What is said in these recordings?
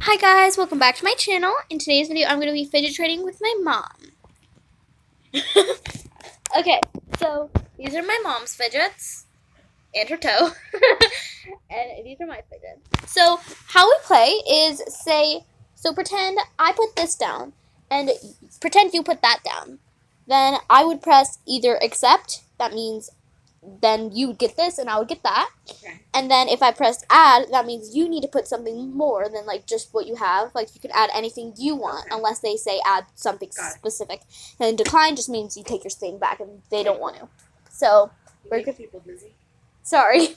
Hi guys, welcome back to my channel. In today's video, I'm going to be fidget trading with my mom. Okay, so these are my mom's fidgets and her toe. And these are my fidgets. So how we play is pretend I put this down and pretend you put that down. Then I would press either accept, that means then you would get this and I would get that. Okay. And then if I pressed add, that means you need to put something more than like just what you have. Like you can add anything you want, Okay. unless they say add something specific. And then decline just means you take your thing back and they don't want to. So we're good. People busy. Sorry.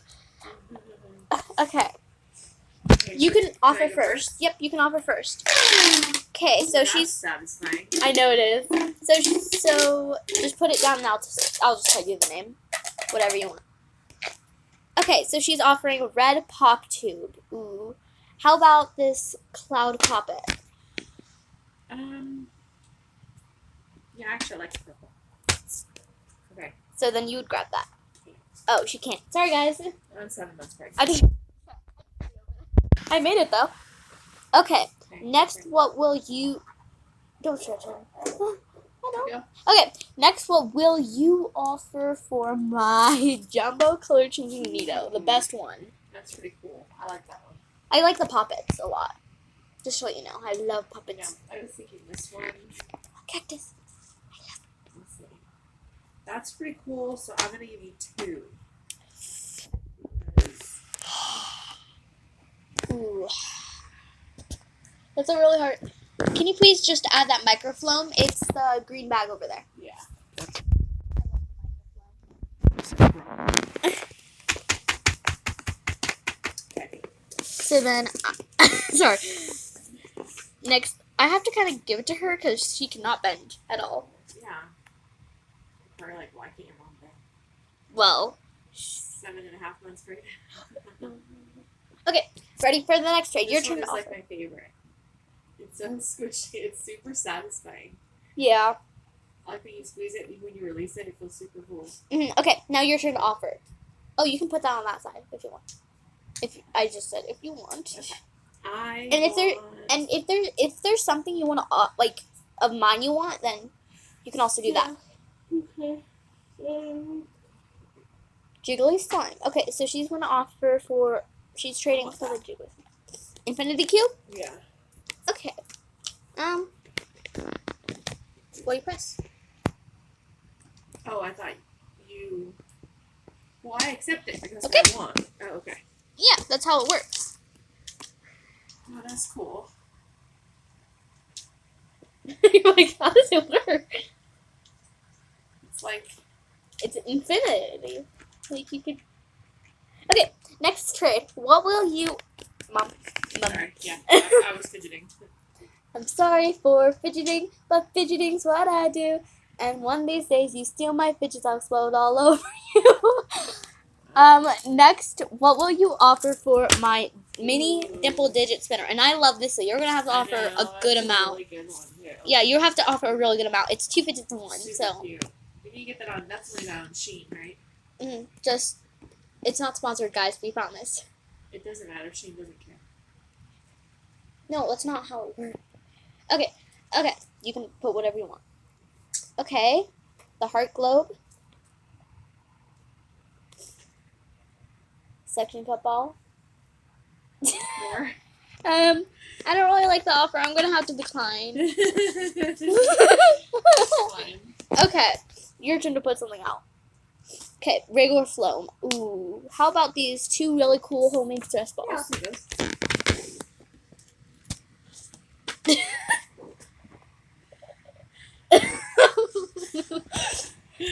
Okay. You can offer first. Yep, you can offer first. Okay, so she's satisfying. I know it is. So just put it down and I'll just tell you the name. Whatever you want. Okay, so she's offering a red pop tube. Ooh. How about this cloud poppet? Yeah, actually I like the purple. Okay. So then you would grab that. Oh, she can't. Sorry, guys. I'm 7 months pregnant. I made it, though. Okay. Next, what will you... Don't stretch it. Okay, next, what will you offer for my jumbo color changing needle? The best one. That's pretty cool. I like that one. I like the poppets a lot. Just so you know, I love puppets. Yeah, I was thinking this one. Cactus. Let's see. That's pretty cool, so I'm going to give you 2. Ooh. That's a really hard... Can you please just add that microfilm? It's the green bag over there. Yeah. Okay. So then, sorry. Next, I have to kind of give it to her because she cannot bend at all. Yeah. Probably like, why can't your mom bend? Well. 7.5 months pregnant. Okay, ready for the next trade. Your turn to offer. This is like my favorite. It's so squishy. It's super satisfying. Yeah. I like when you squeeze it and when you release it, it feels super cool. Okay, now your turn to offer. Oh, you can put that on that side if you want. I just said if you want. Okay. If there's something you want to like of mine you want, then you can also do that. Okay. Jiggly slime. Okay, so she's going to offer for. She's trading for the Jiggly Infinity Cube. Yeah. Okay. What do you press? Oh, I thought you. Well, I accept it because Okay. I want. Oh, okay. Yeah, that's how it works. Oh, that's cool. You're like, how does it work? It's like. It's infinity. Like you could. Okay, next trade. What will you, Mom? Sorry. Yeah, I was fidgeting. I'm sorry for fidgeting, but fidgeting's what I do. And one of these days, you steal my fidgets, I'll explode all over you. Next, what will you offer for my mini dimple digit spinner? And I love this, so you're gonna have to offer a good amount. Really good one. Yeah, you have to offer a really good amount. It's 2 fidgets in one, Super so. Cute. Did you get that on? That's only that on Shein, right? Just, it's not sponsored, guys. We promise. It doesn't matter. Shein doesn't care. No, that's not how it works. Okay, you can put whatever you want. Okay, the heart globe. Suction cup ball. More? I don't really like the offer. I'm gonna have to decline. Okay, your turn to put something out. Okay, regular floam. Ooh, how about these 2 really cool homemade stress balls? Yeah, I'll see those.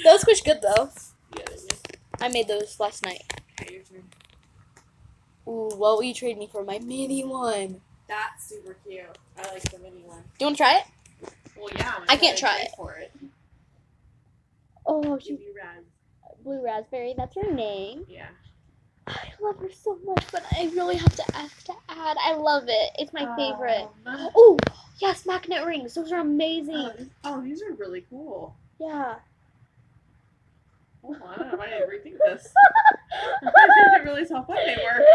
Those squish good though. Yeah, they do. I made those last night. Okay, your turn. Ooh, what will you trade me for my mini one? That's super cute. I like the mini one. Do you want to try it? Well, yeah. I can't try it. For it. Oh, Give you raz. Blue Raspberry, that's her name. Yeah. I love her so much, but I really have to ask to add. I love it. It's my favorite. Oh, yes, magnet rings. Those are amazing. Oh, these are really cool. Yeah. Oh, I don't know. I didn't rethink this. I didn't realize how fun they were.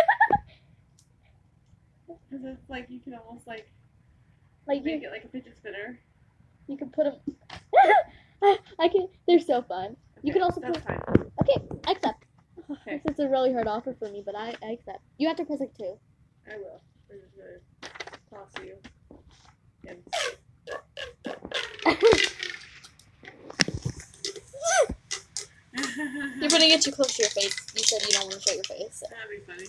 Because it's like you can almost like Like make it like a fidget spinner. you can put them. I can. They're so fun. You can also that's put. fine. Okay, I accept. Okay. This is a really hard offer for me, but I accept. You have to press like 2. I will. I'm just gonna toss you. And You're putting it too close to your face. You said you don't want to show your face. that'd be funny.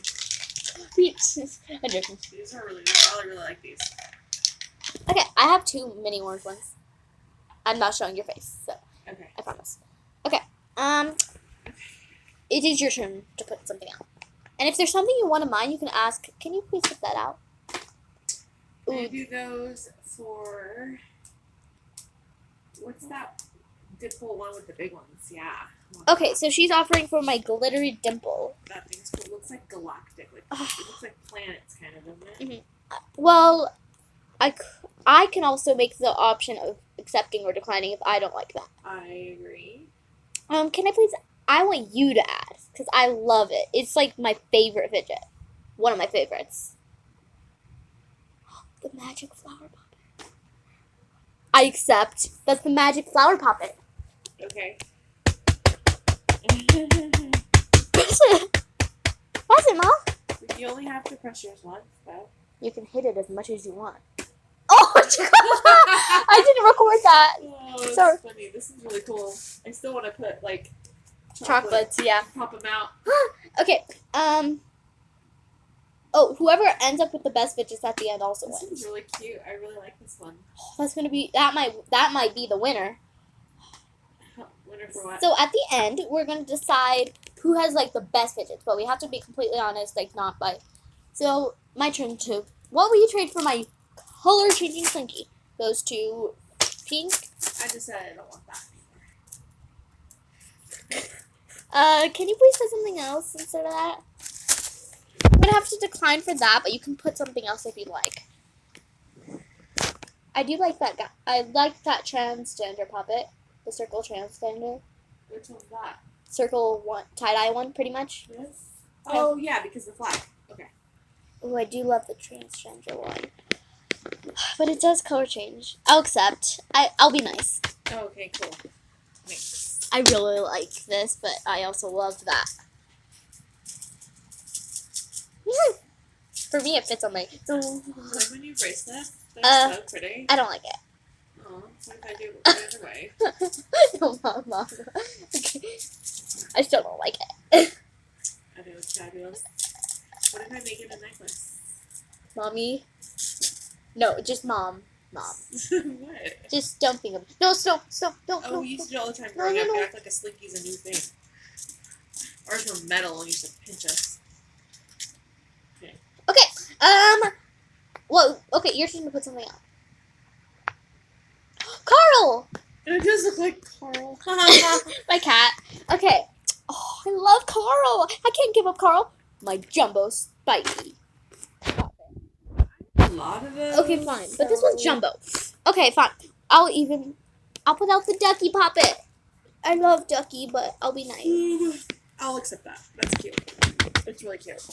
I'm joking. These are really good. I really like these. Okay, I have 2 mini orange ones. I'm not showing your face, so Okay. I promise. Okay. It is your turn to put something out. And if there's something you want of mine, you can ask, can you please put that out? I do those for what's that dimple one with the big ones? Yeah. Okay, so she's offering for my glittery dimple. That thing's cool. It looks like galactic. Like it looks like planets, kind of, doesn't it? Well, I can also make the option of accepting or declining if I don't like that. I agree. Can I please? I want you to ask because I love it. It's like my favorite fidget. One of my favorites. The magic flower puppet. I accept. That's the magic flower puppet. Okay. Press it. Press it, Mom. You only have to press yours once, though. You can hit it as much as you want. Oh, I didn't record that. Oh, that's Sorry. funny. This is really cool. I still want to put like Chocolates, yeah. Pop them out. Okay. Oh, whoever ends up with the best fidgets at the end also This wins. one's really cute. I really like this one. Oh, that's gonna be that might be the winner. Winner for what? So at the end, we're gonna decide who has like the best fidgets, but we have to be completely honest, like not by. So my turn to. What will you trade for my color changing Slinky? Goes to pink. I just said I don't want that anymore. Can you please put something else instead of that? I'm gonna have to decline for that, but you can put something else if you like. I do like that guy. I like that transgender puppet, the circle transgender. Which one's that? Circle one, tie-dye one, pretty much. This? Oh, yeah, because the flag. Okay. Oh, I do love the transgender one. But it does color change. I'll accept. I'll be nice. Oh, okay, cool. Thanks. I really like this, but I also love that. For me, it fits on my. Like my new bracelet. They're so pretty. I don't like it. Oh, what if I do it the other way? No, Mom. Okay. I still don't like it. I think it's fabulous. What if I make it a necklace? Mommy? No, just Mom. Mom. What? Just don't think of. No, stop, don't. Oh, no, we used to do it all the time No, growing no, up. no. You act like a slinky's a new thing. Ours were metal and used to pinch us. Okay. Well, okay, you're just gonna put something out. Carl! And it does look like Carl. My cat. Okay. Oh, I love Carl. I can't give up Carl. My jumbo spiky. A lot of those. Okay, fine. But this one's jumbo. Okay, fine. I'll put out the ducky puppet. I love ducky, but I'll be nice. I'll accept that. That's cute. It's really cute.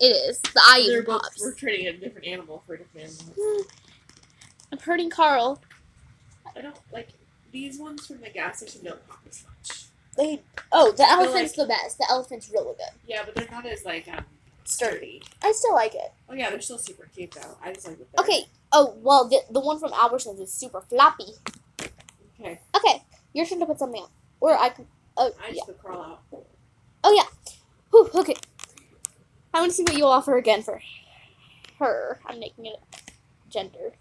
It is. The eye They're even both. pops. We're trading a different animal for a different animal. I'm hurting Carl. I don't like these ones from the gas station. Don't pop as much. The elephant's the best. The elephant's really good. Yeah, but they're not as like Sturdy. I still like it. Oh yeah, they're still super cute though. I just like the. Okay. Oh well, the one from Albertsons is super floppy. Okay. Okay, your turn to put something out, or I can. Oh I yeah. just put Carl out. Oh yeah. Whew, okay. I want to see what you'll offer again for her. I'm making it gender.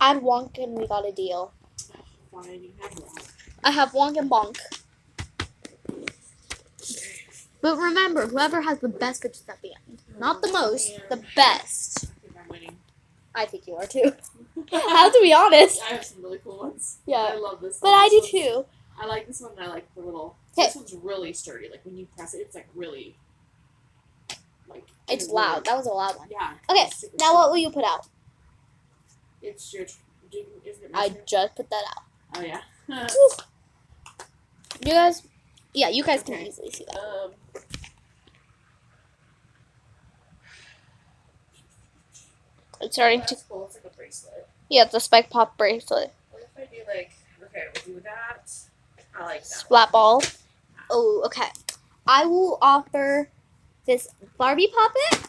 Add Wonk and we got a deal. Fine, you have one. I have Wonk and Bonk. But remember, whoever has the best fidgets at the end. Not the most, the best. I think I'm winning. I think you are too. I have to be honest. I have some really cool ones. Yeah. I love this But one. I do This one's- too. I like this one. I like the little. Okay. This one's really sturdy. Like when you press it, it's like really. Like. It's loud. That was a loud one. Yeah. Okay, it's super now what will you put out? It's your. Isn't it my I turn? just put that out. Oh yeah. You guys, Yeah, you guys can Okay. easily see that. It's starting to. That's cool. It's like a bracelet. Yeah, it's a spike pop bracelet. What if I do like? Okay, we'll do that. I like that. Splat ball. Oh, okay. I will offer this Barbie puppet.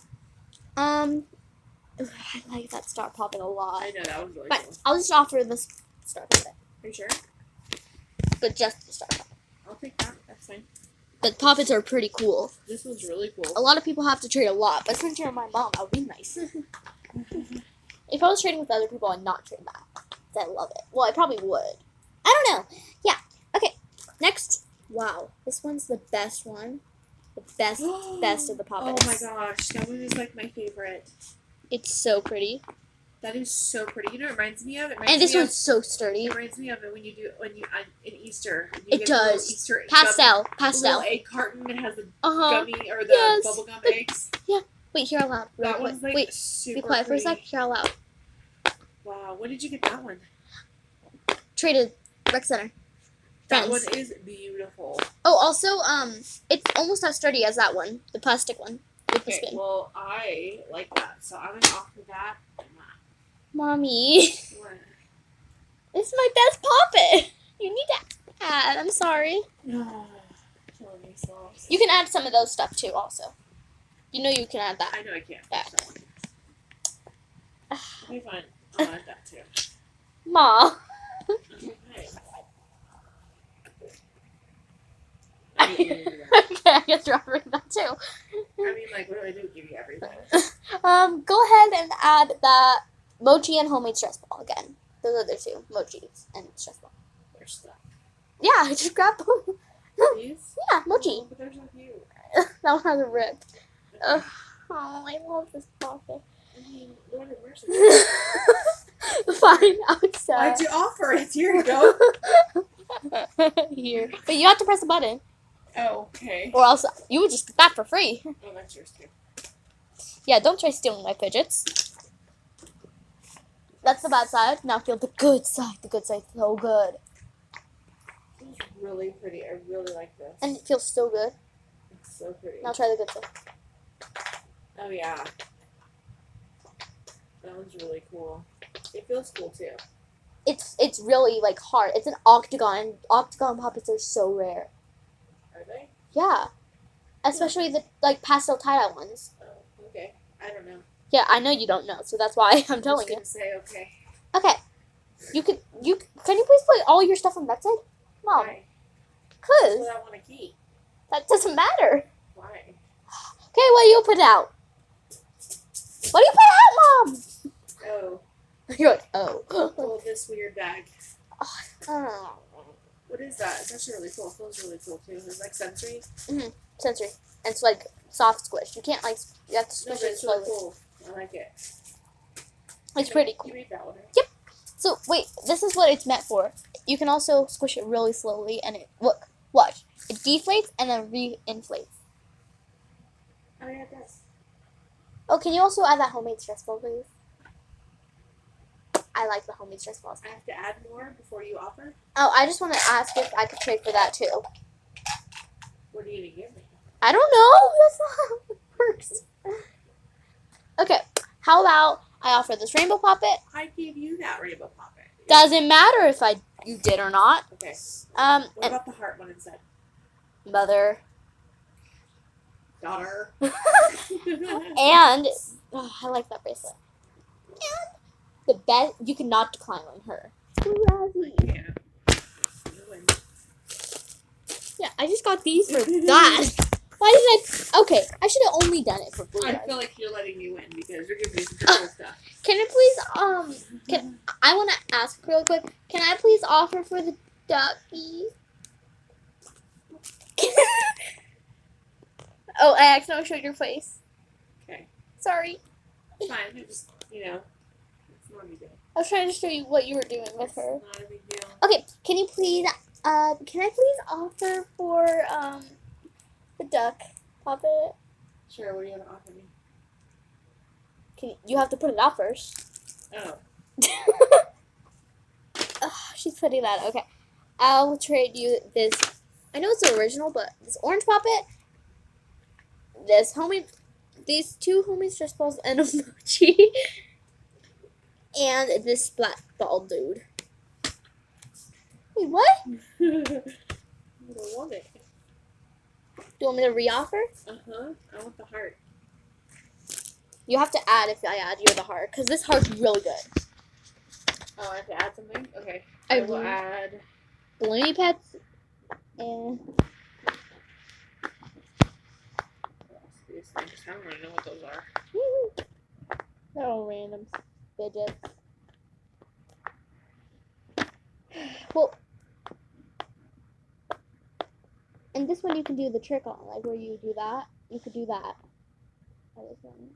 I like that star puppet a lot. I know that was really But cool. I'll just offer this star puppet. Are you sure? But just the star puppet. I'll take that. That's fine. But puppets are pretty cool. This one's really cool. A lot of people have to trade a lot, but since you're my mom, that would be nice. If I was trading with other people, I'd not trade that. 'Cause I love it. Well, I probably would. I don't know. Yeah. Okay. Next. Wow. This one's the best one. The best of the puppets. Oh my gosh, that one is like my favorite. It's so pretty. That is so pretty. You know what it reminds me of? And this one's so sturdy. It reminds me of it when you in Easter. You It get the little does. Easter Pastel. The Pastel. little egg carton that has the Uh-huh. gummy or the Yes. bubblegum eggs. Wait, hear out loud. That one's like Wait, super be quiet for a pretty. sec. Hear out loud. Wow, when did you get that one? Traded rec center. That Friends. one is beautiful. Oh, also, it's almost as sturdy as that one, the plastic one with the Okay, spin. well, I like that, so I'm gonna offer that. Mommy, What? this is my best puppet. You need to add. I'm sorry. No, killing me so. You can add some of those stuff too. Also, you know you can add that. I know I can't. Yeah. So. Okay, fine. I'll add that too. Ma. Okay. I mean, Okay, I guess you're offering that too. like, what do I do? Give you everything? Go ahead and add that mochi and homemade stress ball again. Those are the two, mochis and stress ball. They're stuck. Yeah, just grab them. These? Yeah, mochi. Oh, but they're so cute. That one has a rip. Oh, I love this puppet. I mean, Lord have mercy. Fine, outside. Why'd you offer it? Here you go. Here. But you have to press the button. Oh, okay. Or else you would just get that for free. Oh, that's yours too. Yeah, don't try stealing my fidgets. That's the bad side. Now feel the good side. The good side's so good. It's really pretty. I really like this. And it feels so good. It's so pretty. Now try the good side. Oh, yeah. That one's really cool. It feels cool too. It's really like hard. It's an octagon. Octagon puppets are so rare. Are they? Yeah. Especially the like pastel tie-dye ones. Oh, okay. I don't know. Yeah, I know you don't know, so that's why I'm telling you. I was gonna say okay. Okay. Can you please put all your stuff on that side? Mom. Why? Cause That's what I want to keep. that doesn't matter. Why? Okay, what do you put out? What do you put out, Mom? Oh. You're like, oh. Oh, this weird bag. Oh. What is that? It's actually really cool. It feels really cool too. It's like sensory. Sensory. And it's like soft squish. You can't like, you have to No, squish but it it's really slowly. cool. I like it. It's pretty cool. You read that one, right? Yep. So wait, this is what it's meant for. You can also squish it really slowly, and it watch. It deflates and then re-inflates. Oh yeah, it does. Oh, can you also add that homemade stress ball, please? I like the homemade stress balls. I have to add more before you offer. Oh, I just want to ask if I could trade for that too. What are you gonna give me? I don't know. That's not how it works. Okay, how about I offer this rainbow puppet? I gave you that rainbow poppet. Doesn't matter if you did or not. Okay. What And about the heart one instead? mother. Daughter. And I like that bracelet. And the best, you cannot decline on her. Yeah. Yeah, I just got these for that. Why did I? Okay, I should have only done it for blue. I feel like you're letting me win because you're giving me some cool stuff. Can I please I want to ask real quick. Can I please offer for the ducky? Oh, I accidentally showed your face. Okay. Sorry. It's fine. I just, it's not a big deal. I was trying to show you what you were doing with her. It's not a big deal. Okay, can I please offer for the duck puppet? Sure, what do you want to offer me? You have to put it out first. Oh. Ugh, she's putting that. Okay, I'll trade you this I know it's the original, but this orange puppet, these two homies just balls and emoji, and this black ball dude. Wait, what? I don't want it. Do you want me to re-offer? I want the heart. You have to add if I add you the heart, because this heart's really good. Oh, I have to add something? Okay. I I will will. add... Balloony pets and These things. I don't really know what those are. they're all random fidgets. Well, and this one you can do the trick on, like where you do that. You could do that. Oh, this one.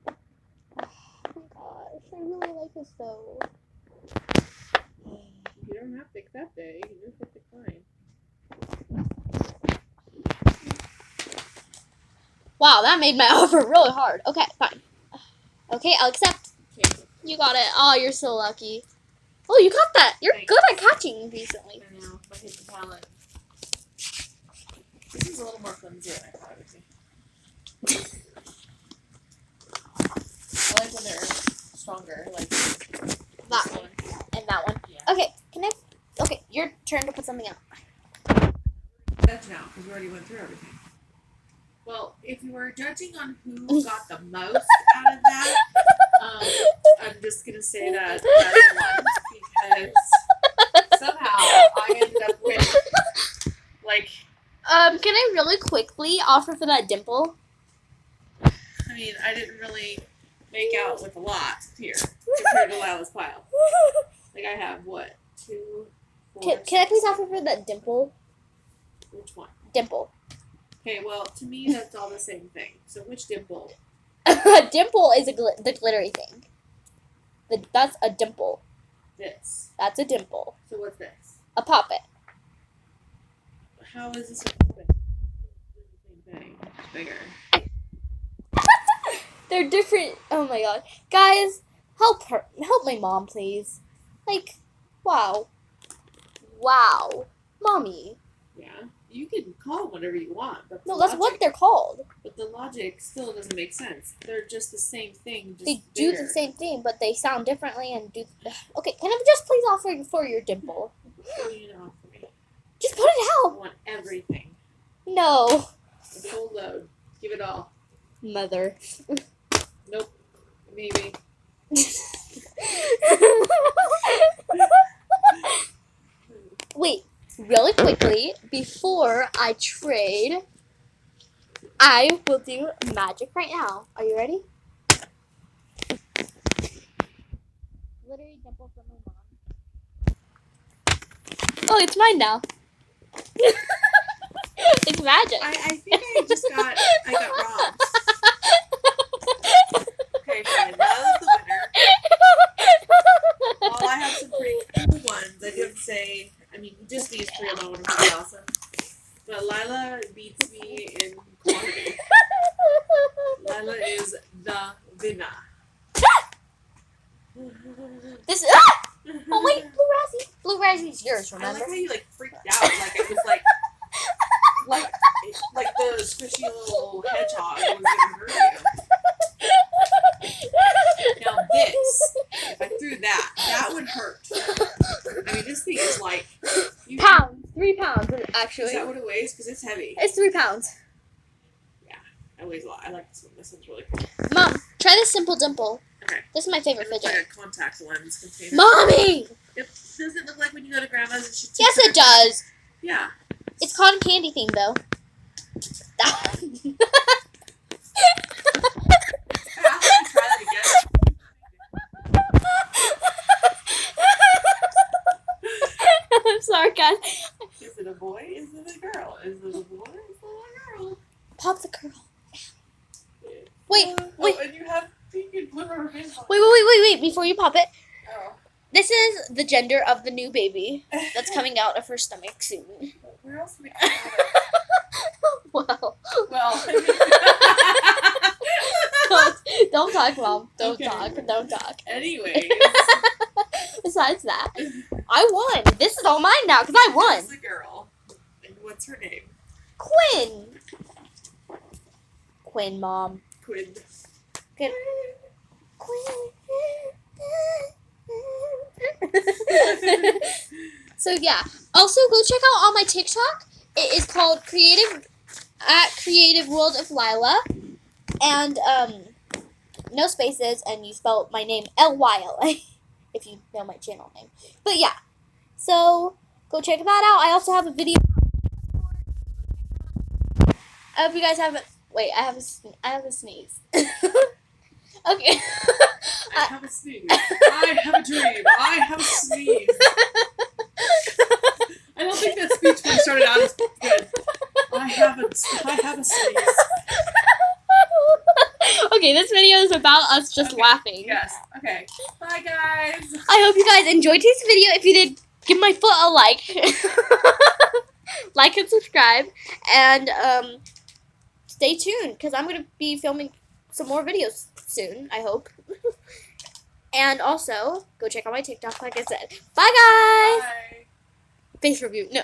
Oh my gosh, I really like this though. You don't have to accept it. You can just decline. Wow, that made my offer really hard. Okay, fine. Okay, I'll accept. Okay. You got it. Oh, you're so lucky. Oh, you got that. You're Thanks. good at catching recently. I know. My hidden talent. This is a little more flimsy than I thought it would be. I like when they're stronger, like That this one and that one. Yeah. Okay, okay, your turn to put something out. That's now, because we already went through everything. Well, if you were judging on who got the most out of that, I'm just gonna say that that's one because somehow I ended up with like. Can I really quickly offer for that dimple? I mean, I didn't really make out with a lot here compared to Lila's pile. Like I have what 2, 4. Can I please offer for that dimple? Which one? Dimple. Okay, well, to me that's all the same thing. So which dimple? A dimple is the glittery thing. That's a dimple. This. That's a dimple. So what's this? A poppet. How is this a puppet? The same thing. It's bigger. They're different. Oh my god, guys, help my mom, please. Like, wow, mommy. Yeah. You can call them whatever you want, but No, that's what they're called. But the logic still doesn't make sense. They're just the same thing. Just They bigger. do the same thing, but they sound differently and do. Okay, can I just please offer for your dimple? What do you know for me? Just put it I out. want everything. No, The full load. Give it all. mother. Nope. Maybe. Wait, really quickly, before I trade, I will do magic right now. Are you ready? Glittery dimple from my mom. Oh, it's mine now. It's magic. I think I got robbed. Okay, fine. Lila's the winner. While I have some pretty cool ones, I do have to say, I mean, just these 3 alone are pretty awesome. But Lila beats me in quantity. Lila is the winner. This. Oh wait, Blue Razzy's yours. I Remember? like how you freaked out, like it was like the squishy little hedgehog was gonna hurt you. Now this, if I threw that would hurt. I mean, this thing is like Pounds, 3 pounds actually. Is that what it weighs? Because it's heavy. It's 3 pounds. Yeah, it weighs a lot. I like this one. This one's really cool. Mom, try this simple dimple. Okay. This is my favorite It looks fidget. like a contact lens container. Mommy! It doesn't look like when you go to grandma's and she. Yes, it does. Yeah. It's cotton candy thing though. Try that again. I'm sorry, guys. Is it a boy? Is it a girl? Is it a boy? Is it a girl? Pop the curl. Wait. Oh, and you have pink and blue rubber bands on. Wait. Before you pop it, Oh. this is the gender of the new baby that's coming out of her stomach soon. Where else do we come out of? Wow. Well. Don't talk, Mom. Don't Okay. talk. Anyways. Besides that, I won. This is all mine now because I won. Who's the girl? And what's her name? Quinn. Quinn, Mom. Quinn. Good. Quinn. So yeah. Also, go check out on my TikTok. It is called Creative World of Lila, and no spaces, and you spell my name Lyla if you know my channel name. But yeah, so go check that out. I also have a video. I hope you guys haven't. Wait, I have a sneeze. Okay. I have a sneeze. I have a dream. I have a sneeze. I don't think that speech when started out as good. I have a sneeze. Okay, this video is about us just laughing. Yes. Okay. Bye, guys. I hope you guys enjoyed this video. If you did, give my foot a like. Like and subscribe. And stay tuned, because I'm going to be filming some more videos soon, I hope. And also, go check out my TikTok, like I said. Bye, guys! Bye. Face review. No.